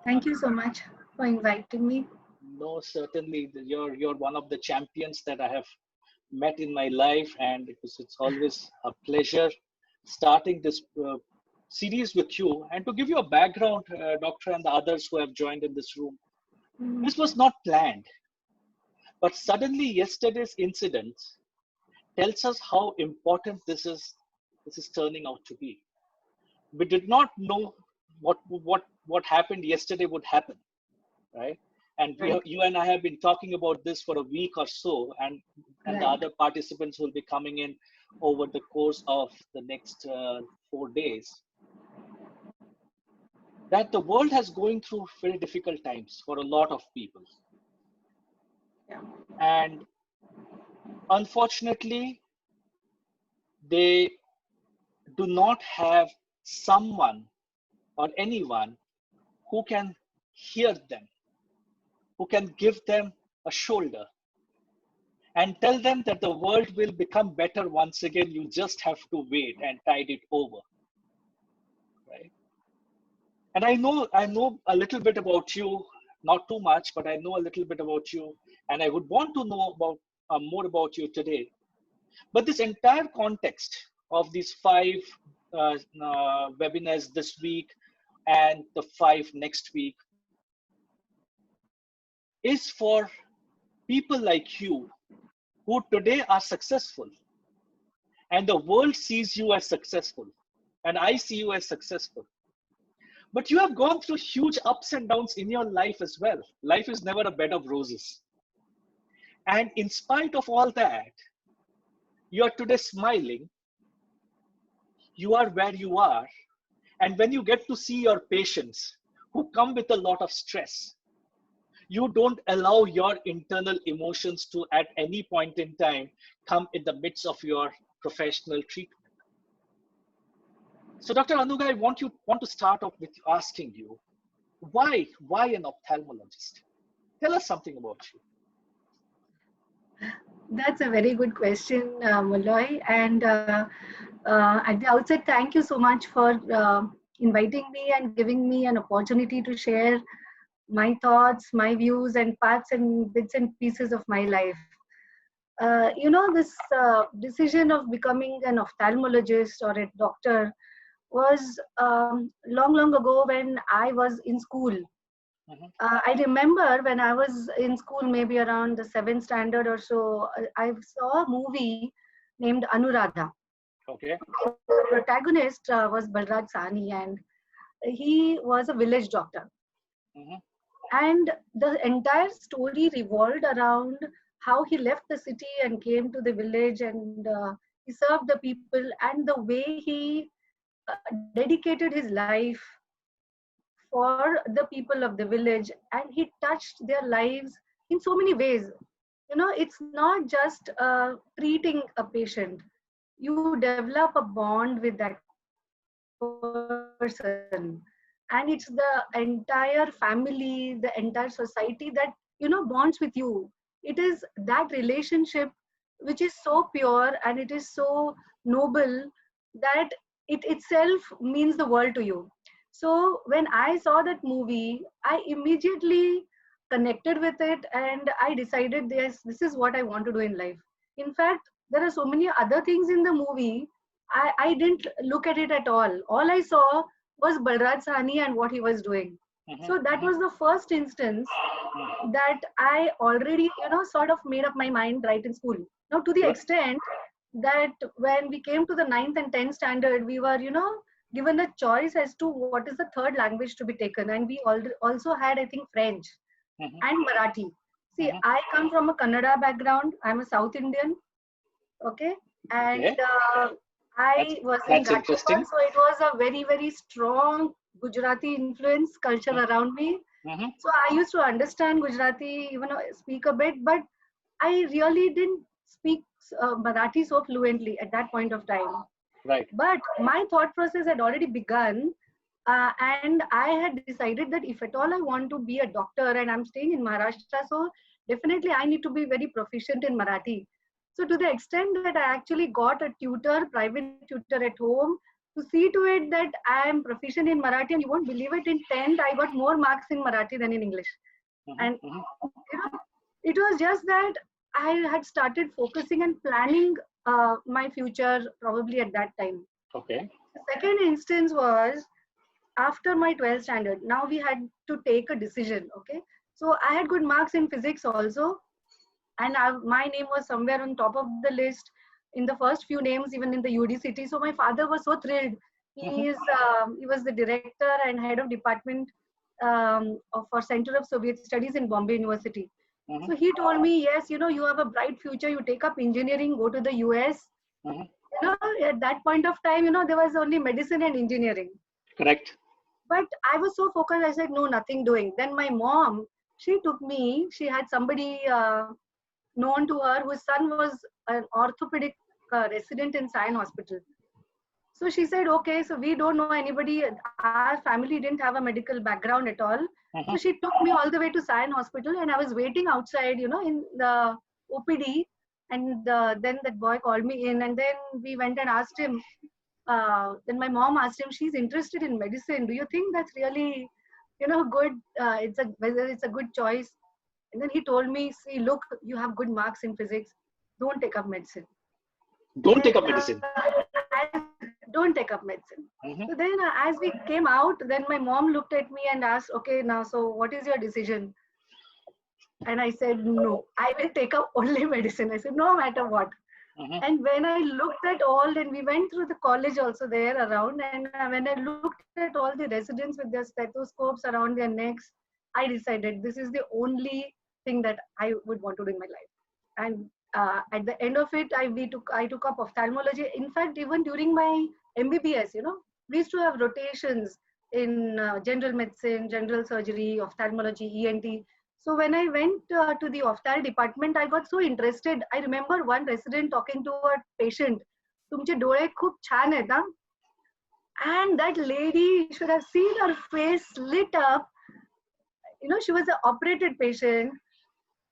Thank you so much for inviting me. No, certainly you're one of the champions that I have met in my life, and it's always a pleasure starting this series with you. And to give you a background, Doctor, and the others who have joined in this room, Mm, this was not planned, but suddenly yesterday's incident tells us how important this is turning out to be. We did not know what happened yesterday would happen, right? And right, you and I have been talking about this for a week or so, and the right. other participants will be coming in over the course of the next 4 days. That the world has going through very difficult times for a lot of people, Yeah. and unfortunately, they do not have someone or anyone who can hear them, who can give them a shoulder and tell them that the world will become better once again. You just have to wait and tide it over, right? And I know a little bit about you, not too much, but I know a little bit about you, and I would want to know about more about you today. But this entire context of these five webinars this week and the five next week is for people like you who today are successful, and the world sees you as successful, and I see you as successful. But you have gone through huge ups and downs in your life as well. Life is never a bed of roses. And in spite of all that, you are today smiling, you are where you are. And when you get to see your patients who come with a lot of stress, you don't allow your internal emotions to, at any point in time, come in the midst of your professional treatment. So, Dr. Anuga, I want to start off with asking you, why an ophthalmologist? Tell us something about you. That's a very good question, Molloy. And at the outset, thank you so much for inviting me and giving me an opportunity to share my thoughts, my views, and parts and bits and pieces of my life. This decision of becoming an ophthalmologist or a doctor was long, long ago when I was in school. Mhm. I remember when I was in school, maybe around the seventh standard or so, I saw a movie named Anuradha. Okay. The protagonist was Balraj Sahni, and he was a village doctor. Mhm. And the entire story revolved around how he left the city and came to the village, and he served the people, and the way he dedicated his life for the people of the village, and he touched their lives in so many ways. It's not just treating a patient. You develop a bond with that person, and it's the entire family, the entire society that bonds with you. It is that relationship which is so pure and it is so noble that it itself means the world to you. So when I saw that movie, I immediately connected with it, and I decided this is what I want to do in life. In fact, there are so many other things in the movie. I didn't look at it at all. All I saw was Balraj Sahni and what he was doing. Mhm. So that Mhm. was the first instance Mhm. that I already, sort of made up my mind right in school. Now, to the Right. extent that when we came to the ninth and 10th standard, we were, given a choice as to what is the third language to be taken. And we also had, I think, French Mhm. and Marathi. See, Mhm. I come from a Kannada background. I'm a South Indian, okay, and Okay. That's I was in that's Rajasthan, interesting. so it was a very, very strong Gujarati influence culture Mhm. around me. Mhm. So I used to understand Gujarati, even speak a bit, but I really didn't speak Marathi so fluently at that point of time. Right. But my thought process had already begun, and I had decided that if at all I want to be a doctor and I'm staying in Maharashtra, so definitely I need to be very proficient in Marathi. So to the extent that I actually got a tutor, private tutor at home, to see to it that I am proficient in Marathi. And you won't believe it, in 10th, I got more marks in Marathi than in English. And it was just that I had started focusing and planning my future probably at that time. Okay. The second instance was after my 12th standard. Now we had to take a decision. Okay. So I had good marks in physics also. And my name was somewhere on top of the list in the first few names, even in the UDCT. So my father was so thrilled. He was the director and head of department for Center of Soviet Studies in Bombay University. So he told me, yes, you have a bright future. You take up engineering, go to the US. At that point of time, there was only medicine and engineering. Correct. But I was so focused. I said, no, nothing doing. Then my mom, she took me. She had somebody known to her whose son was an orthopedic resident in Sion Hospital. So she said, okay, so we don't know anybody. Our family didn't have a medical background at all. So she took me all the way to Sion Hospital, and I was waiting outside, in the OPD. And then that boy called me in, and then we went and asked him. Then my mom asked him, she's interested in medicine. Do you think that's really, good? Whether it's a good choice? And then he told me, see, look, you have good marks in physics. Don't take up medicine. Don't take up medicine. Don't take up medicine. So then as we came out, then my mom looked at me and asked, okay, now, so what is your decision? And I said, no, I will take up only medicine. I said, no matter what. And when I looked at all, then we went through the college also there around. And when I looked at all the residents with their stethoscopes around their necks, I decided this is the only thing that I would want to do in my life. And at the end of it, I took up ophthalmology. In fact, even during my MBBS, we used to have rotations in general medicine, general surgery, ophthalmology, ENT. So when I went to the ophthalm department, I got so interested. I remember one resident talking to a patient, "Tumche dole khub chhan hai na?" And that lady, should have seen her face lit up. She was an operated patient.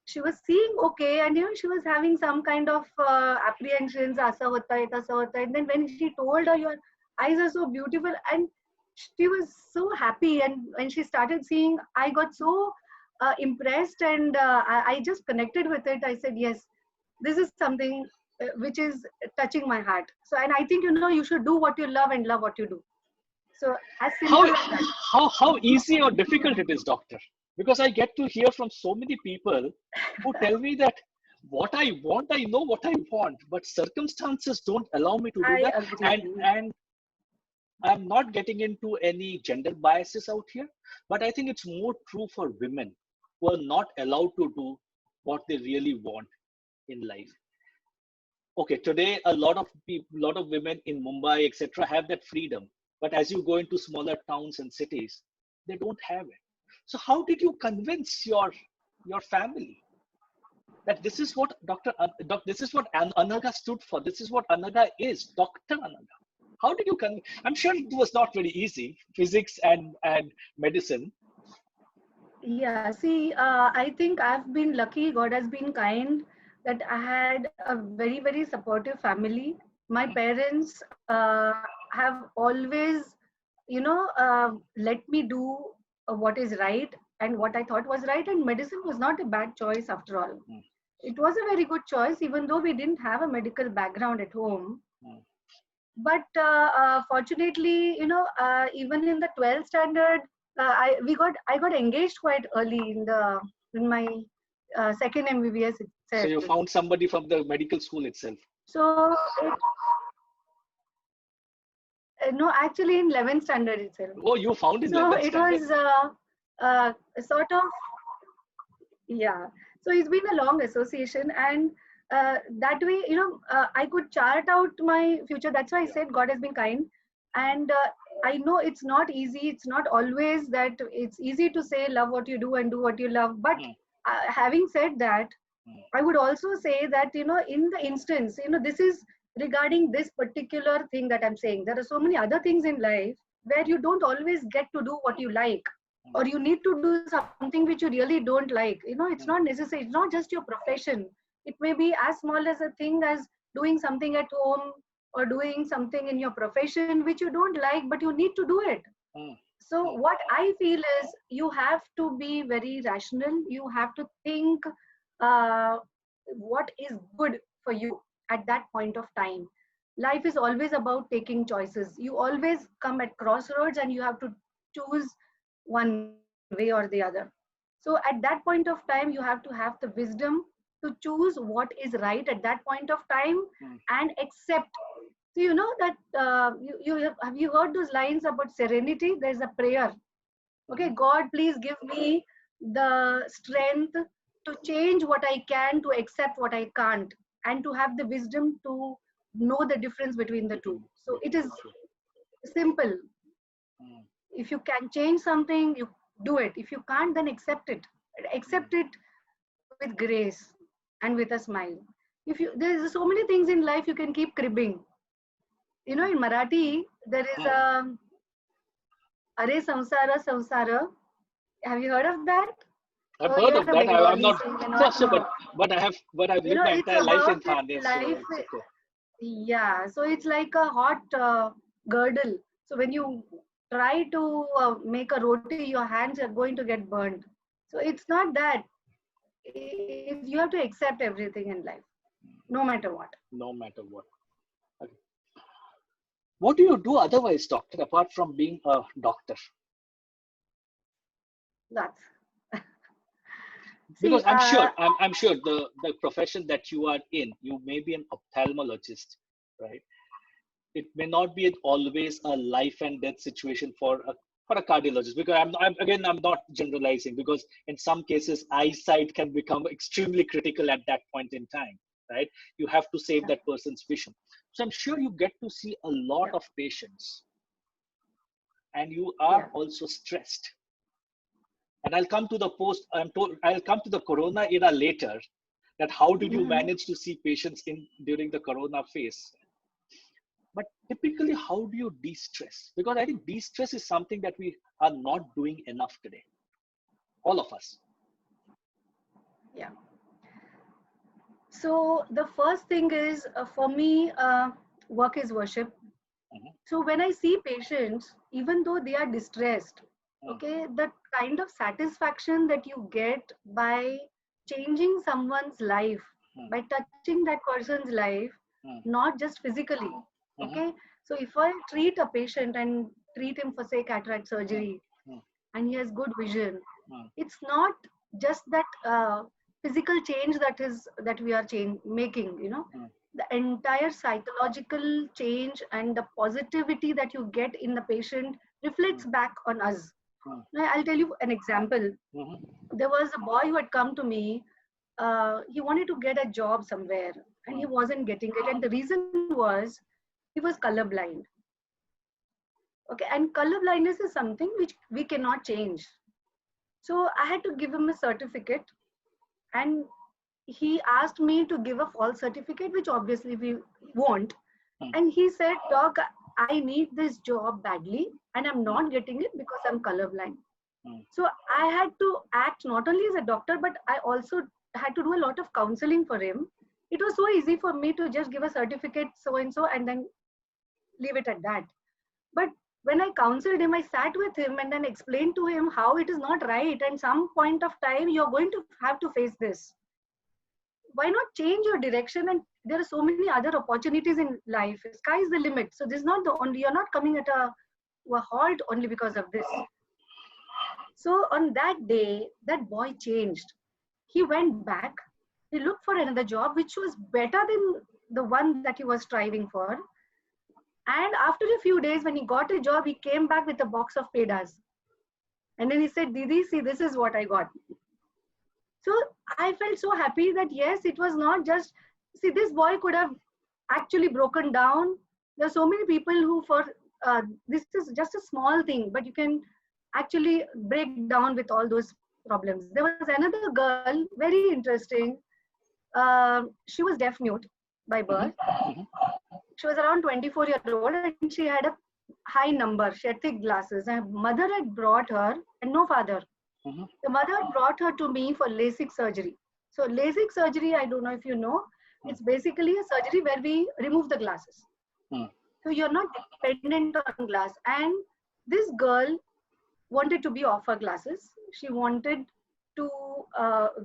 She was seeing okay, and she was having some kind of apprehensions. Asa hota hai, tasa hota hai. And then when she told her, "Your eyes are so beautiful," and she was so happy. And when she started seeing, I got so impressed, and I just connected with it. I said, yes, this is something which is touching my heart. So, and I think, you should do what you love and love what you do. So as simple as that. How easy or difficult it is, doctor? Because I get to hear from so many people who tell me that what I want, I know what I want, but circumstances don't allow me to do that. And I'm not getting into any gender biases out here, but I think it's more true for women who are not allowed to do what they really want in life. Okay, today a lot of women in Mumbai, etc., have that freedom, but as you go into smaller towns and cities, they don't have it. So how did you convince your family that this is what this is what Anaga stood for? This is what Anaga is, Dr. Anaga. How did you I'm sure it was not very easy, physics and medicine. Yeah, see, I think I've been lucky. God has been kind that I had a very, very supportive family. My parents have always, let me do what is right and what I thought was right. And medicine was not a bad choice after all. It was a very good choice, even though we didn't have a medical background at home. But fortunately, even in the 12th standard, I got engaged quite early in my second MBBS itself. So you found somebody from the medical school itself. So no, actually in 11th standard itself. Oh, you found in 11th standard. So it was sort of, yeah. So it's been a long association, and that way, I could chart out my future. That's why I said God has been kind. And I know it's not easy. It's not always that it's easy to say love what you do and do what you love. But having said that, I would also say that, in the instance, this is regarding this particular thing that I'm saying. There are so many other things in life where you don't always get to do what you like, or you need to do something which you really don't like. It's not necessary. It's not just your profession. It may be as small as a thing as doing something at home, or doing something in your profession which you don't like, but you need to do it. mm, So mm, what I feel is you have to be very rational. You have to think uh, what is good for you at that point of time. Life is always about taking choices. You always come at crossroads and you have to choose one way or the other. So at that point of time, you have to have the wisdom to choose what is right at that point of time mm, and accept. So you know that have you heard those lines about serenity? There's a prayer. Okay, mhm, God, please give me the strength to change what I can, to accept what I can't, and to have the wisdom to know the difference between the two. So it between is the two. simple. Mm, If you can change something, you do it. If you can't, then accept it. mm, Accept it with grace and with a smile. If you There's so many things in life you can keep cribbing. You know, mm, in Marathi, there is mm. a Are Samsara Samsara. Have you heard of that? I've Oh, heard you're of a that. I'm Bengali, not so you may so not sure, know. but I've You lived know, my it's entire life about in that Thane, so life. it's okay. Yeah, so it's like a hot girdle. So when you try to make a roti, your hands are going to get burned. So it's not that. You have to accept everything in life, no matter what. No matter what. Okay. What do you do otherwise, doctor, apart from being a doctor? That's Because see. I'm sure the profession that you are in, you may be an ophthalmologist, right? It may not be always a life and death situation for a cardiologist, because I'm not generalizing, because in some cases eyesight can become extremely critical at that point in time, right? You have to save Yeah, that person's vision. So I'm sure you get to see a lot yeah, of patients, and you are yeah. also stressed. And I'll come to the corona era later, that how did you Mhm. manage to see patients in during the corona phase. But typically, how do you de-stress? Because I think de-stress is something that we are not doing enough today, all of us. Yeah. So the first thing is for me, work is worship. Mhm, So when I see patients, even though they are distressed, mm, okay, the kind of satisfaction that you get by changing someone's life, mm, by touching that person's life, mm, not just physically, mhm, okay. So if I treat a patient and treat him for say cataract mm, surgery mm, and he has good vision, mm, it's not just that physical change that we are making, you know, mm, the entire psychological change and the positivity that you get in the patient mm, reflects back on us. mm, Now, I'll tell you an example. mhm, There was a boy who had come to me. He wanted to get a job somewhere and he mm, wasn't getting it, and the reason was he was colorblind. Okay, and color blindness is something which we cannot change. So I had to give him a certificate, and he asked me to give a false certificate, which obviously we won't. mm, And he said, Doc, I need this job badly, and I'm mm, not getting it because I'm colorblind. mm, So I had to act not only as a doctor, but I also had to do a lot of counseling for him. It was so easy for me to just give a certificate, so and so, and then leave it at that. But when I counseled him, I sat with him and then explained to him how it is not right. And some point of time, you're going to have to face this. Why not change your direction? And there are so many other opportunities in life. Sky is the limit. So this is not the only, you're not coming at a halt only because of this. So on that day, that boy changed. He went back. He looked for another job, which was better than the one that he was striving for. And after a few days, when he got a job, he came back with a box of pedas. And then he said, Didi, see, this is what I got. So I felt so happy that yes, it was not just, see, this boy could have actually broken down. There are so many people who, for this is just a small thing, but you can actually break down with all those problems. There was another girl, very interesting. She was deaf mute by birth. mhm, mhm, She was around 24-year-old and she had a high number. She had thick glasses. And her mother had brought her, and no father. mhm, The mother brought her to me for LASIK surgery. So LASIK surgery, I don't know if you know, mm, it's basically a surgery where we remove the glasses. Hmm. So you're not dependent on glass. And this girl wanted to be off her glasses. She wanted to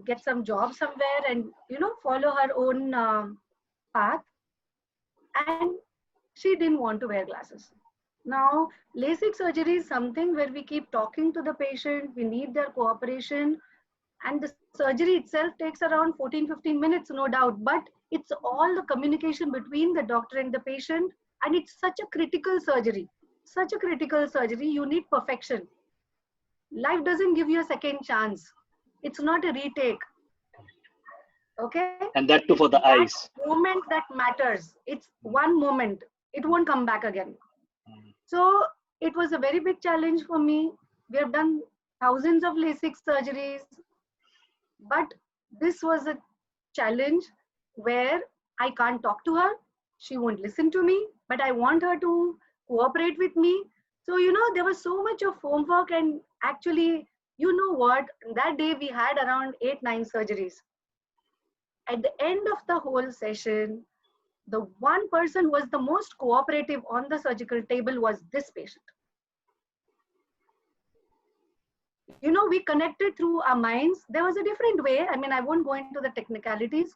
get some job somewhere and, follow her own path. And she didn't want to wear glasses. Now, LASIK surgery is something where we keep talking to the patient, we need their cooperation, and the surgery itself takes around 14-15 minutes, no doubt, but it's all the communication between the doctor and the patient, and it's such a critical surgery. Such a critical surgery, you need perfection. Life doesn't give you a second chance. It's not a retake. Okay? And that too It's for the that eyes. moment that matters. It's one moment. It won't come back again. Hmm. So it was a very big challenge for me. We have done thousands of LASIK surgeries, but this was a challenge where I can't talk to her. She won't listen to me, but I want her to cooperate with me. So, there was so much of homework, and actually, you know what? That day we had around 8-9 surgeries. At the end of the whole session, the one person who was the most cooperative on the surgical table was this patient. We connected through our minds. There was a different way. I mean, I won't go into the technicalities.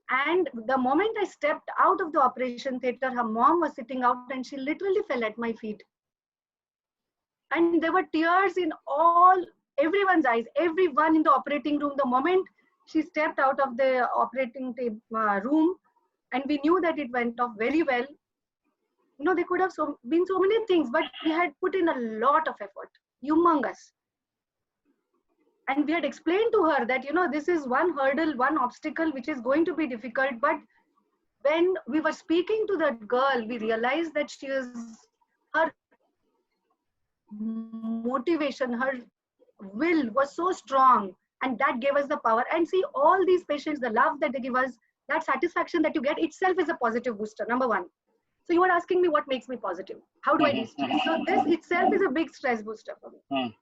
And the moment I stepped out of the operation theater, her mom was sitting out and she literally fell at my feet. And there were tears in everyone's eyes, everyone in the operating room. The moment she stepped out of the operating room, and we knew that it went off very well. There could have been so many things, but we had put in a lot of effort, humongous. And we had explained to her that, this is one hurdle, one obstacle, which is going to be difficult. But when we were speaking to that girl, we realized that her motivation, her will was so strong. And that gave us the power. And see, all these patients, the love that they give us, that satisfaction that you get itself is a positive booster, number one. So you were asking me what makes me positive. How do I de-stress? So this itself is a big stress booster for me.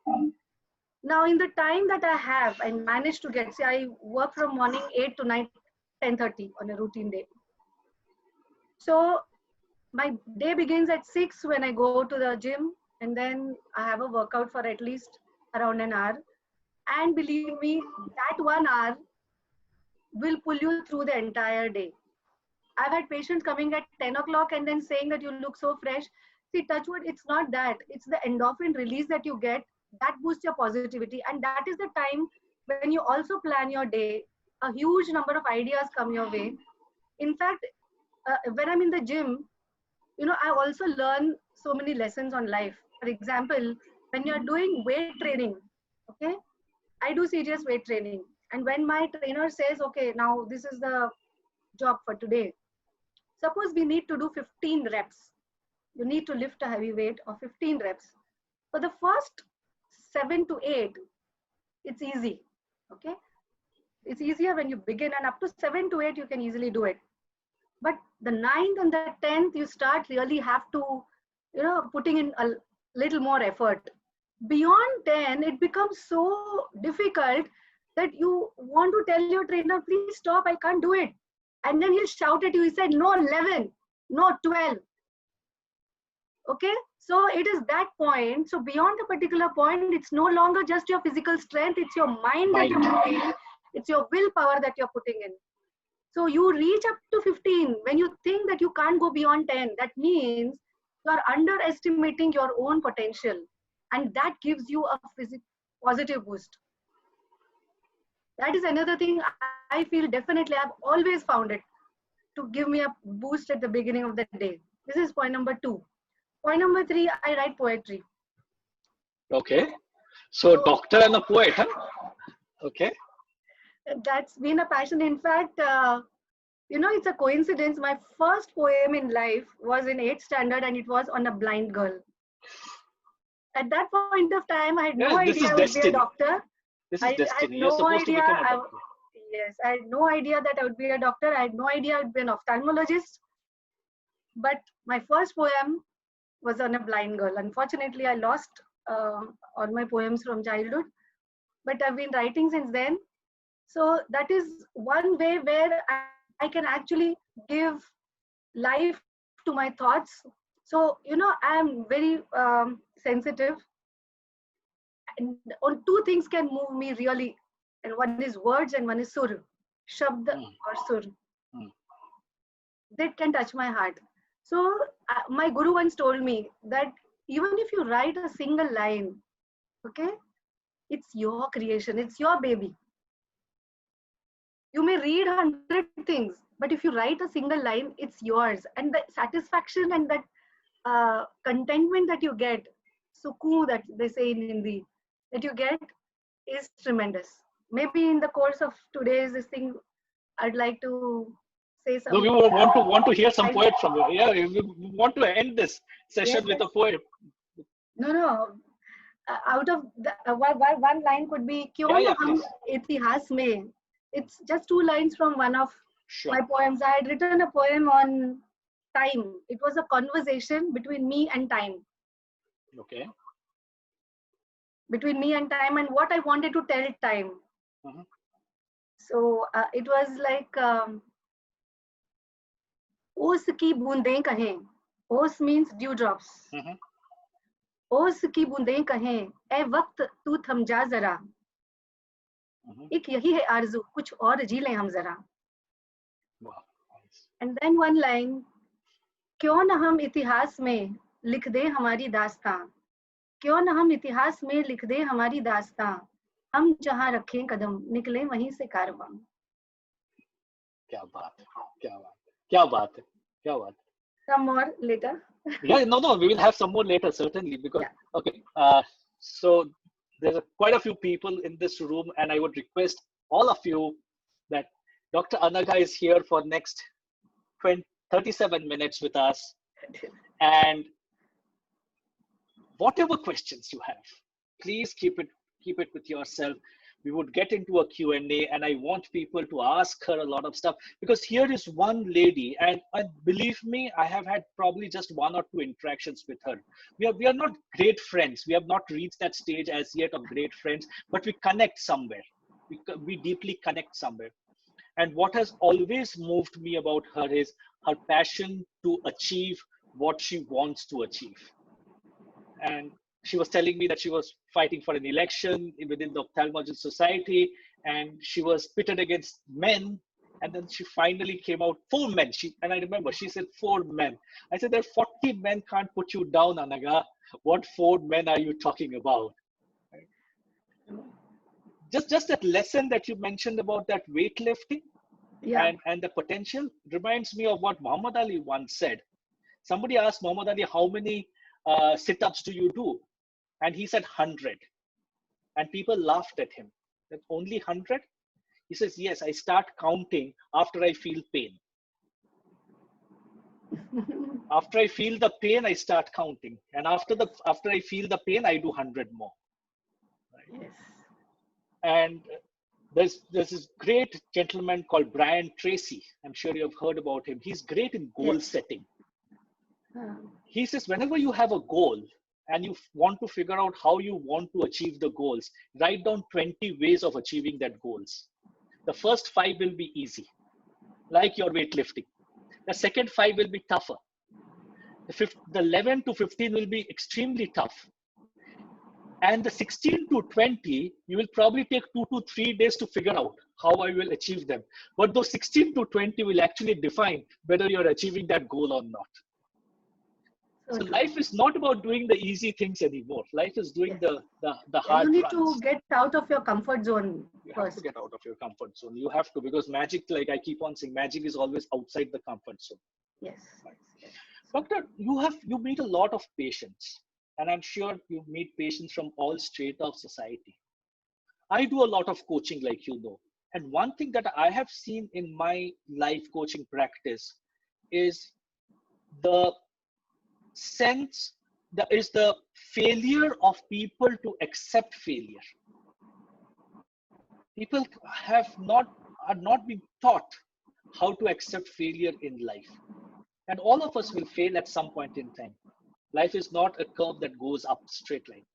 Now, in the time that I have, I managed to get, I work from morning 8 to night 10:30 on a routine day. So my day begins at 6 when I go to the gym, and then I have a workout for at least around an hour. And believe me, that 1 hour will pull you through the entire day. I've had patients coming at 10 o'clock and then saying that you look so fresh. See, touch wood, it's not that. It's the endorphin release that you get that boosts your positivity. And that is the time when you also plan your day. A huge number of ideas come your way. In fact, when I'm in the gym, I also learn so many lessons on life. For example, when you're doing weight training, okay, I do serious weight training. And when my trainer says, okay, now this is the job for today. Suppose we need to do 15 reps. You need to lift a heavy weight of 15 reps. For the first 7 to 8, it's easy. Okay. It's easier when you begin, and up to 7 to 8, you can easily do it. But the 9th and the 10th, you start really have to, putting in a little more effort. Beyond 10, it becomes so difficult that you want to tell your trainer, please stop, I can't do it. And then he'll shout at you, he said, no, 11, no, 12. Okay, so it is that point. So beyond a particular point, it's no longer just your physical strength, it's your mind that you're putting, it's your willpower that you're putting in. So you reach up to 15. When you think that you can't go beyond 10, that means you are underestimating your own potential. And that gives you a positive boost. That is another thing I feel definitely I've always found it to give me a boost at the beginning of the day. This is point number 2. Point number 3, I write poetry. Okay. So doctor and a poet, huh? Okay. That's been a passion. In fact, it's a coincidence. My first poem in life was in 8th standard, and it was on a blind girl. At that point of time, I had no idea I would be a doctor. This is destiny. I had no idea. Yes, I had no idea that I would be a doctor. I had no idea I would be an ophthalmologist. But my first poem was on a blind girl. Unfortunately, I lost all my poems from childhood, but I've been writing since then. So that is one way where I can actually give life to my thoughts. So, I am very sensitive, and on two things can move me really, and one is words and one is sur, shabd Mm, or sur. mm, That can touch my heart. So, my guru once told me that even if you write a single line, okay, it's your creation, it's your baby. You may read 100 things, but if you write a single line, it's yours. And the satisfaction and that contentment that you get, suku that they say in Hindi, that you get is tremendous. Maybe in the course of today's this thing, I'd like to say no, some. we would want to hear some I, poet from you. Yeah, we want to end this yes, session with yes. a poet. No, no. Out of the, one line could be क्यों Yeah, ना yeah, हम please. इतिहास में. It's just two lines from one of Sure. my poems. I had written a poem on time. It was a conversation between me and time, Okay. and what I wanted to tell time. Uh-huh. So it was like ओस की बूंदें कहें. ओस means dewdrops. Uh-huh. ओस की बूंदें कहें, ए वक्त तू थम जा जरा. Uh-huh. एक यही है आरज़ू, कुछ और जी लें हम जरा. Wow. Nice. And then one line, क्यों न हम इतिहास में लिख दे हमारी दास्तां. क्यों न हम इतिहास में लिख दे हमारी दास्तां. हम जहां रखें कदम निकले वहीं से कारवां. क्या बात है, क्या बात है, क्या बात है, क्या बात है. Some more later. Yeah, no, we will have some more later, certainly, because, Yeah. okay, so there's quite a few people in this room, and I would request all of you that Dr. Anaga is here for next 37 minutes with us, and whatever questions you have, please keep it with yourself. We would get into a Q&A, and I want people to ask her a lot of stuff, because here is one lady, and believe me, I have had probably just one or two interactions with her. We are not great friends. We have not reached that stage as yet of great friends, but we connect somewhere. We deeply connect somewhere. And what has always moved me about her is her passion to achieve what she wants to achieve. And she was telling me that she was fighting for an election within the Ophthalmological Society, and she was pitted against men. And then she finally came out, 4 men. And I remember she said 4 men. I said, there are 40 men can't put you down, Anaga. What 4 men are you talking about? Just that lesson that you mentioned about that weightlifting, Yeah. and the potential reminds me of what Muhammad Ali once said. Somebody asked Muhammad Ali, how many sit-ups do you do? And he said 100. And people laughed at him. That only 100? He says, yes, I start counting after I feel pain. After I feel the pain, I start counting. And after I feel the pain, I do 100 more. Right? Yes. And there's this great gentleman called Brian Tracy. I'm sure you have heard about him. He's great in goal setting. He says, whenever you have a goal and you want to figure out how you want to achieve the goals, write down 20 ways of achieving that goals. The first 5 will be easy, like your weightlifting. The second 5 will be tougher. The 11 to 15 will be extremely tough. And the 16 to 20, you will probably take 2 to 3 days to figure out how I will achieve them. But those 16 to 20 will actually define whether you're achieving that goal or not. So life is not about doing the easy things anymore. Life is doing the hard You need runs. to get out of your comfort zone You first. have to get out of your comfort zone. You have to, because magic, like I keep on saying, magic is always outside the comfort zone. Yes. Doctor, you meet a lot of patients, and I'm sure you meet patients from all strata of society. I do a lot of coaching, like you know. And one thing that I have seen in my life coaching practice is the sense that is the failure of people to accept failure. People are not being taught how to accept failure in life. And all of us will fail at some point in time. Life is not a curve that goes up straight line.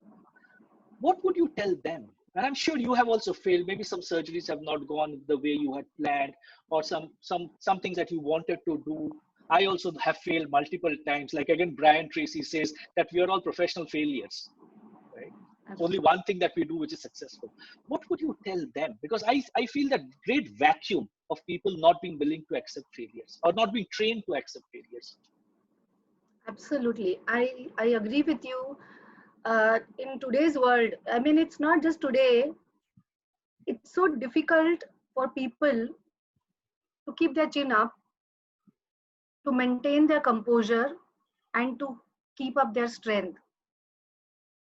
What would you tell them? And I'm sure you have also failed. Maybe some surgeries have not gone the way you had planned, or some things that you wanted to do. I also have failed multiple times. Like again, Brian Tracy says that we are all professional failures, right? Only one thing that we do which is successful. What would you tell them? Because I feel that great vacuum of people not being willing to accept failures or not being trained to accept failures. Absolutely. I agree with you. In today's world, I mean, it's not just today, it's so difficult for people to keep their chin up, to maintain their composure, and to keep up their strength.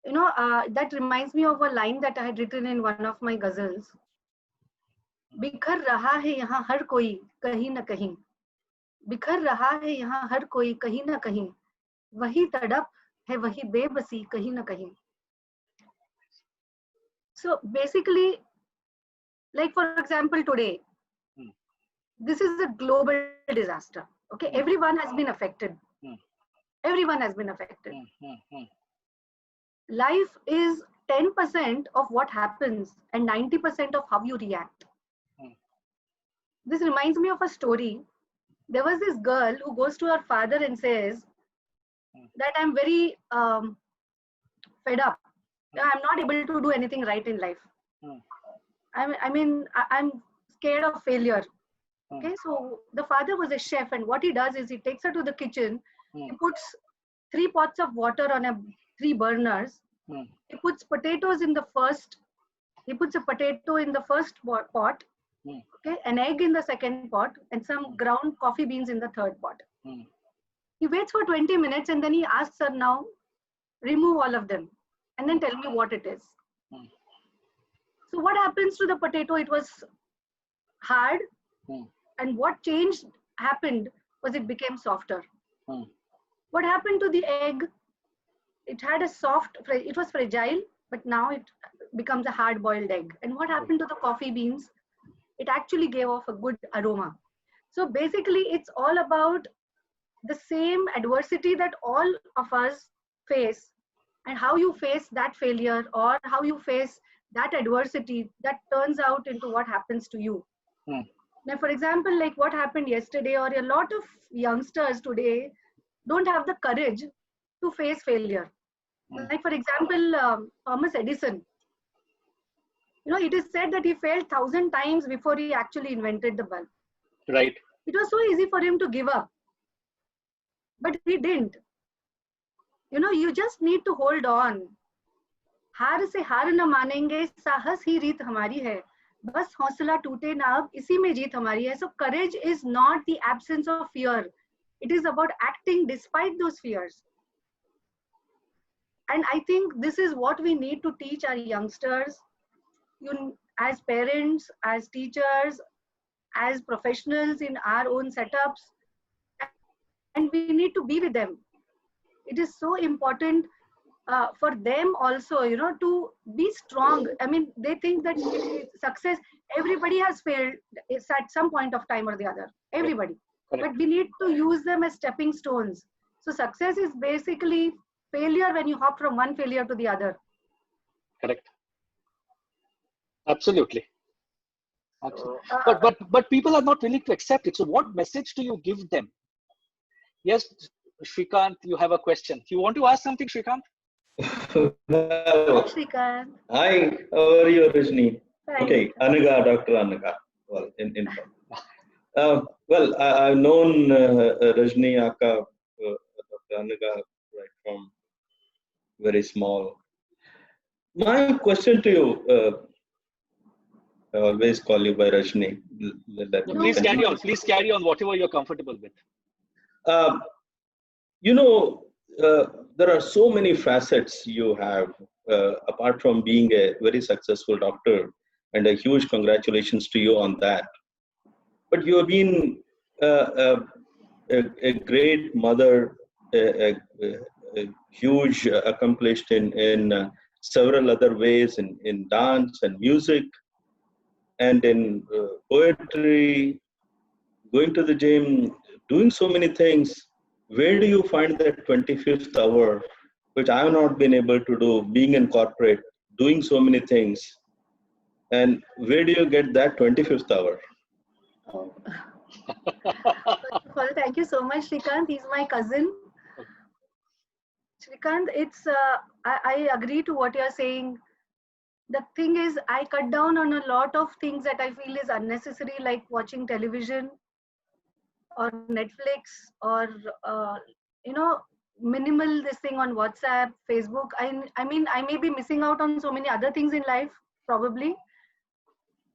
That reminds me of a line that I had written in one of my ghazals. बिखर रहा है यहाँ हर कोई कहीं न कहीं, बिखर रहा है यहाँ हर कोई कहीं न कहीं, वही तड़प है वही बेबसी कहीं न कहीं. So basically, like for example today, this is a global disaster. Okay, everyone has been affected. Everyone has been affected. Life is 10% of what happens and 90% of how you react. This reminds me of a story. There was this girl who goes to her father and says that I'm very fed up. I'm not able to do anything right in life. I'm scared of failure. Okay, so the father was a chef, and what he does is he takes her to the kitchen. He puts 3 pots of water on 3 burners. He puts potatoes in the first. He puts a potato in the first pot. Okay, an egg in the second pot, and some ground coffee beans in the third pot. He waits for 20 minutes, and then he asks her, now remove all of them and then tell me what it is. So what happens to the potato? It was hard, and what happened was it became softer. What happened to the egg? It had it was fragile, but now it becomes a hard-boiled egg. And what happened to the coffee beans? It actually gave off a good aroma. So basically, it's all about the same adversity that all of us face, and how you face that failure or how you face that adversity that turns out into what happens to you. Now, for example, like what happened yesterday, or a lot of youngsters today don't have the courage to face failure. Like for example, Thomas Edison, it is said that he failed 1,000 times before he actually invented the bulb. Right. It was so easy for him to give up, but he didn't. You just need to hold on. हार से हार न मानेंगे, साहस ही रीत हमारी है, बस हौसला टूटे ना अब, इसी में जीत हमारी है. So courage is not the absence of fear. It is about acting despite those fears. And I think this is what we need to teach our youngsters, as parents, as teachers, as professionals in our own setups. And we need to be with them. It is so important for them also, to be strong. I mean, they think that success, everybody has failed at some point of time or the other. Everybody. Correct. But we need to use them as stepping stones. So success is basically failure when you hop from one failure to the other. Correct. Absolutely. But people are not willing to accept it. So what message do you give them? Yes, Shrikant, you have a question. You want to ask something, Shrikant? Hi, Shrikant. Hi, how are you, Rajni? Fine. Okay, Anaga, Dr. Anaga. Well, in well, I've known Rajni Aka, Dr. Anaga, right from very small. My question to you, I always call you by Rajni. Please carry on. Please carry on whatever you're comfortable with. There are so many facets you have, apart from being a very successful doctor, and a huge congratulations to you on that. But you have been a great mother, a huge accomplished in several other ways, in dance and music, and in poetry, going to the gym, doing so many things. Where do you find that 25th hour, which I have not been able to do, being in corporate, doing so many things? And where do you get that 25th hour? First of Well, thank you so much, Shrikant. He's my cousin. Okay. Shrikant, I agree to what you're saying. The thing is, I cut down on a lot of things that I feel is unnecessary, like watching television or Netflix or, uh, you know, minimal this thing on WhatsApp, Facebook. I mean, I may be missing out on so many other things in life, probably,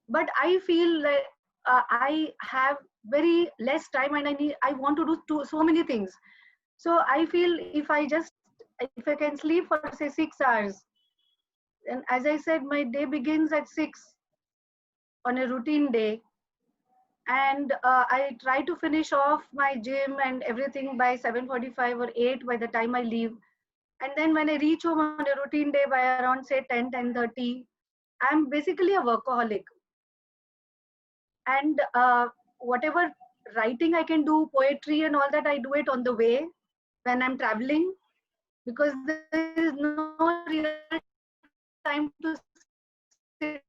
but I feel like I have very less time and I want to do so many things. So I feel if I can sleep for say 6 hours, and as I said, my day begins at 6 on a routine day, and I try to finish off my gym and everything by 7:45 or 8 by the time I leave. And then when I reach home on a routine day by around say 10:30, I'm basically a workaholic. And whatever writing I can do, poetry and all that, I do it on the way when I'm traveling, because there is no real time to sit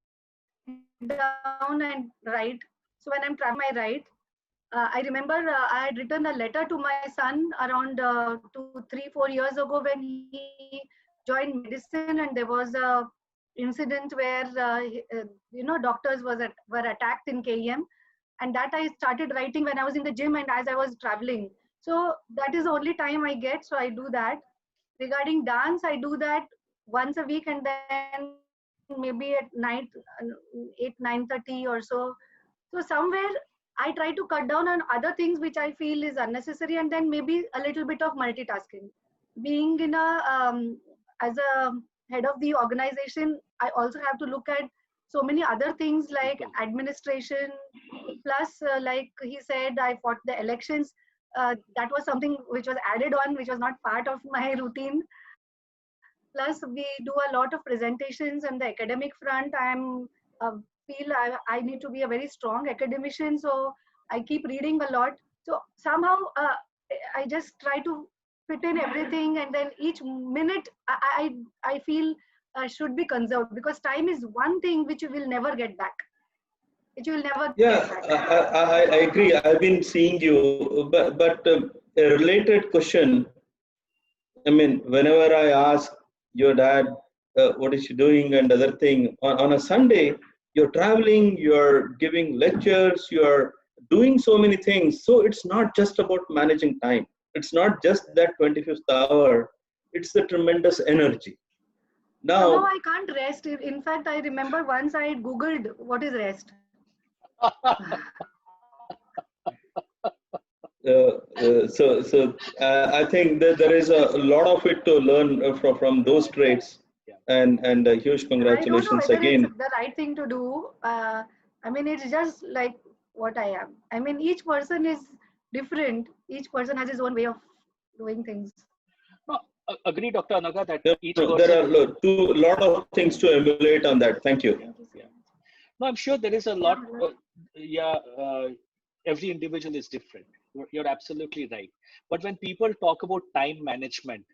down and write. So when I'm traveling, I write. I remember I had written a letter to my son around 2, 3, 4 years ago when he joined medicine, and there was a incident where doctors were attacked in KEM, and that I started writing when I was in the gym and as I was traveling. So that is the only time I get, so I do that. Regarding dance, I do that once a week, and then maybe at night, 8, 9:30 or so. So somewhere I try to cut down on other things which I feel is unnecessary, and then maybe a little bit of multitasking. Being in a as a head of the organization, I also have to look at so many other things like People. administration. Plus, like he said, I fought the elections. That was something which was added on, which was not part of my routine. Plus, we do a lot of presentations on the academic front. I need to be a very strong academician, so I keep reading a lot. So somehow, I just try to fit in everything, and then each minute I feel should be conserved, because time is one thing which you will never get back. Which you will never Yeah, get back. I agree. I've been seeing you, but a related question. I mean, whenever I ask your dad, what is he doing and other thing, on a Sunday, you're traveling, you're giving lectures, you're doing so many things. So it's not just about managing time. It's not just that 25th hour. It's the tremendous energy. Somehow Now, I can't rest. In fact, I remember once I Googled what is rest. I think that there is a lot of it to learn from those traits, Yeah. and huge I don't know congratulations whether it's again. the right thing to do. I mean, it's just like what I am. I mean, each person is different. Each person has his own way of doing things. No, agree, Dr. Anaga, that No, each no, there person. are lot of things to emulate on that. Thank you. Yeah, Thank you so yeah. much. No, I'm sure there is a Yeah, lot. hello. Yeah, every individual is different. You're absolutely right. But when people talk about time management,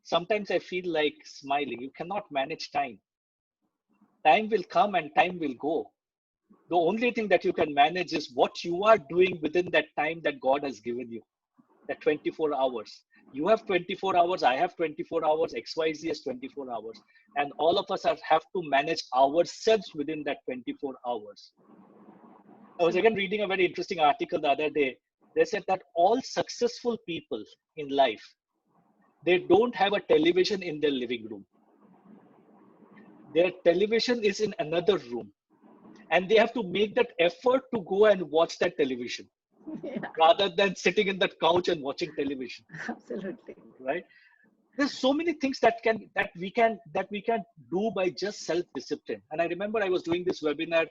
sometimes I feel like smiling. You cannot manage time. Time will come and time will go. The only thing that you can manage is what you are doing within that time that God has given you, that 24 hours. You have 24 hours, I have 24 hours, XYZ has 24 hours. And all of us have to manage ourselves within that 24 hours. I was again reading a very interesting article the other day. They said that all successful people in life, they don't have a television in their living room. Their television is in another room. And they have to make that effort to go and watch that television Yeah, rather than sitting in that couch and watching television, absolutely. right? There's so many things that we can do by just self-discipline. And I remember I was doing this webinar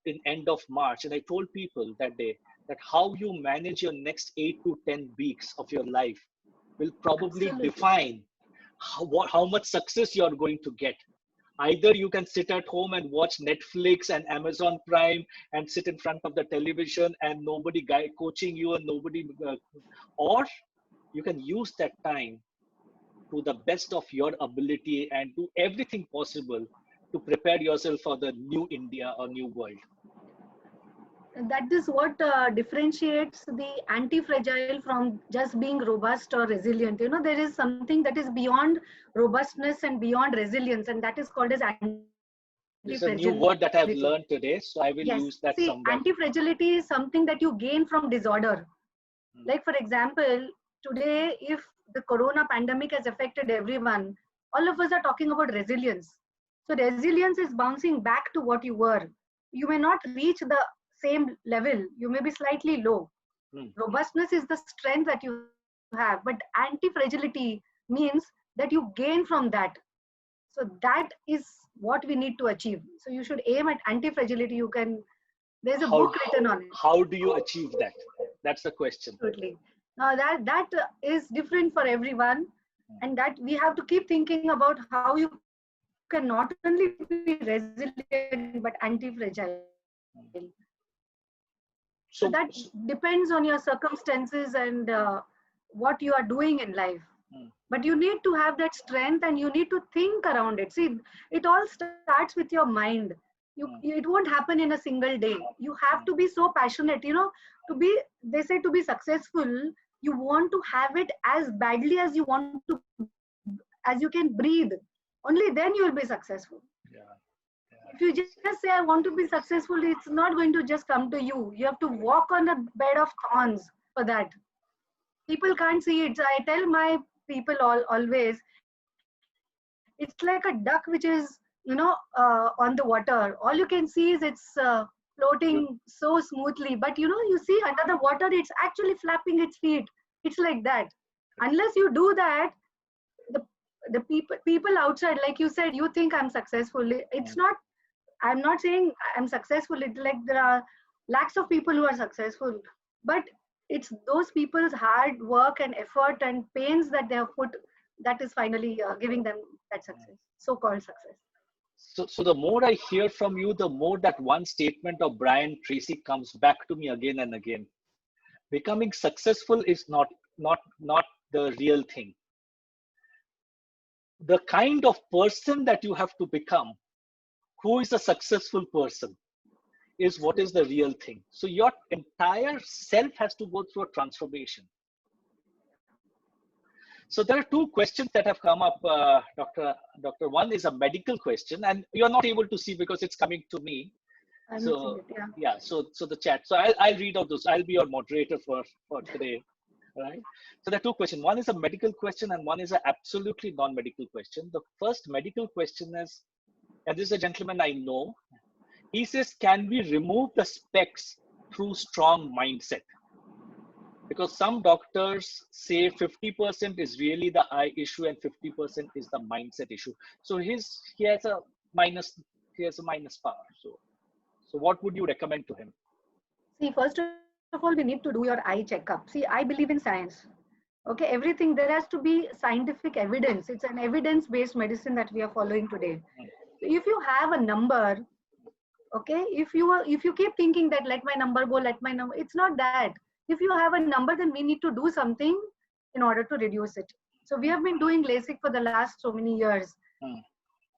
in end of March, and I told people that day that how you manage your next 8 to 10 weeks of your life will probably Absolutely. define how much success you're going to get. Either you can sit at home and watch Netflix and Amazon Prime and sit in front of the television and nobody coaching you and nobody, or you can use that time to the best of your ability and do everything possible to prepare yourself for the new India or new world. That is what differentiates the anti-fragile from just being robust or resilient. You know, there is something that is beyond robustness and beyond resilience, and that is called as This is a anti-fragility. new word that I've learned today, so I will Yes. use that See, somewhere. anti-fragility is something that you gain from disorder. Hmm. Like, for example, today, if the corona pandemic has affected everyone, all of us are talking about resilience. So resilience is bouncing back to what you were. You may not reach the same level. You may be slightly low. Hmm. Robustness is the strength that you have, but anti-fragility means that you gain from that. So that is what we need to achieve. So you should aim at anti-fragility. You can, there's a book written on it. How do you achieve that? That's the question. Absolutely. Now that is different for everyone, and that we have to keep thinking about how you can not only be resilient but anti-fragile. So So, that depends on your circumstances and what you are doing in life. But you need to have that strength and you need to think around it. See, it all starts with your mind. It won't happen in a single day. You have to be so passionate, you know, to be, they say, to be successful, you want to have it as badly as you want to, as you can breathe. Only then you will be successful. yeah. If you just say I want to be successful, it's not going to just come to you. You have to walk on a bed of thorns for that. People can't see it. So I tell my people always, it's like a duck which is, you know, on the water. All you can see is it's floating so smoothly, but you know, you see under the water it's actually flapping its feet. It's like that. Unless you do that, the the people outside, like you said, you think I'm successful. It's not, I'm not saying I'm successful. It's like there are lakhs of people who are successful, but it's those people's hard work and effort and pains that they have put that is finally giving them that success, so-called success. So the more I hear from you, the more that one statement of Brian Tracy comes back to me again and again. Becoming successful is not the real thing. The kind of person that you have to become, who is a successful person, is what is the real thing. So your entire self has to go through a transformation. So there are two questions that have come up, Doctor. One is a medical question, and you're not able to see because it's coming to me. I'm So seeing it, yeah. yeah, so the chat. So I'll read out those. I'll be your moderator for today. All right. So there are two questions. One is a medical question, and one is an absolutely non-medical question. The first medical question is, and this is a gentleman I know. He says, can we remove the specs through strong mindset? Because some doctors say 50% is really the eye issue and 50% is the mindset issue. So he has a minus power. So what would you recommend to him? See, first of all, we need to do your eye checkup. See, I believe in science. Okay, everything, there has to be scientific evidence. It's an evidence-based medicine that we are following today. So if you have a number, okay, if you keep thinking that let my number go, let my number, it's not that. If you have a number, then we need to do something in order to reduce it. So we have been doing LASIK for the last so many years.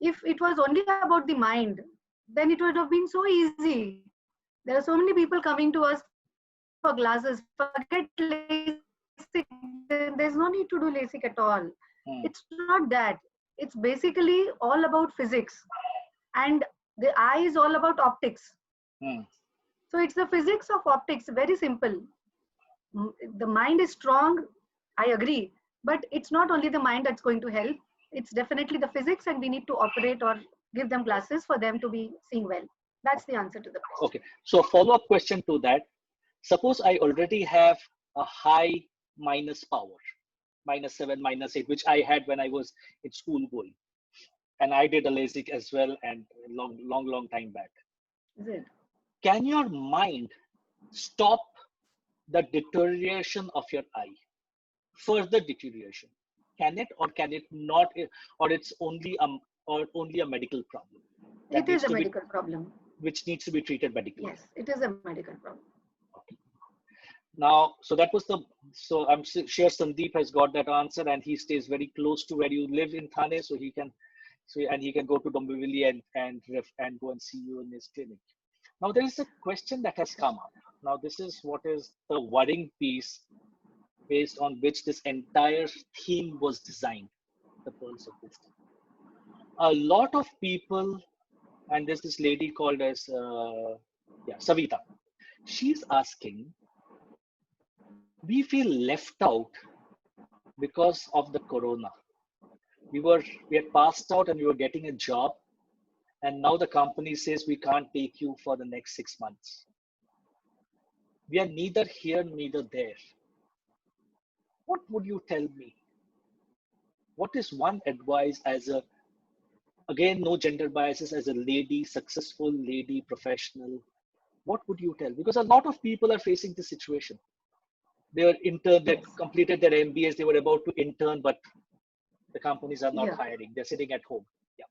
If it was only about the mind, then it would have been so easy. There are so many people coming to us for glasses. Forget LASIK, there's no need to do LASIK at all. It's not that. It's basically all about physics, and the eye is all about optics. So it's the physics of optics, very simple. The mind is strong, I agree, but it's not only the mind that's going to help. It's definitely the physics, and we need to operate or give them glasses for them to be seeing well. That's the answer to the question. Okay. So a follow-up question to that. Suppose I already have a high minus power, -7, -8, which I had when I was in school going. And I did a LASIK as well, and long time back. Is it? Can your mind stop the deterioration of your eye? Further deterioration? Can it, or can it not, or it's only a medical problem? It is a medical problem. Which needs to be treated medically. Yes, it is a medical problem. Okay. Now, so that was so I'm sure Sandeep has got that answer, and he stays very close to where you live in Thane, so he can go to Dombivli and go and see you in his clinic. Now, there is a question that has come up. Now, this is what is the worrying piece based on which this entire theme was designed, the Pearls of Wisdom. A lot of people, and there's this lady called as Savita. She's asking, we feel left out because of the corona. We had passed out and we were getting a job, and now the company says we can't take you for the next 6 months. We are neither here, neither there. What would you tell me? What is one advice as a, again, no gender biases, as a lady, successful lady, professional? What would you tell? Because a lot of people are facing this situation. They were intern, they completed their MBAs, they were about to intern, but the companies are not hiring. They're sitting at home. Yeah.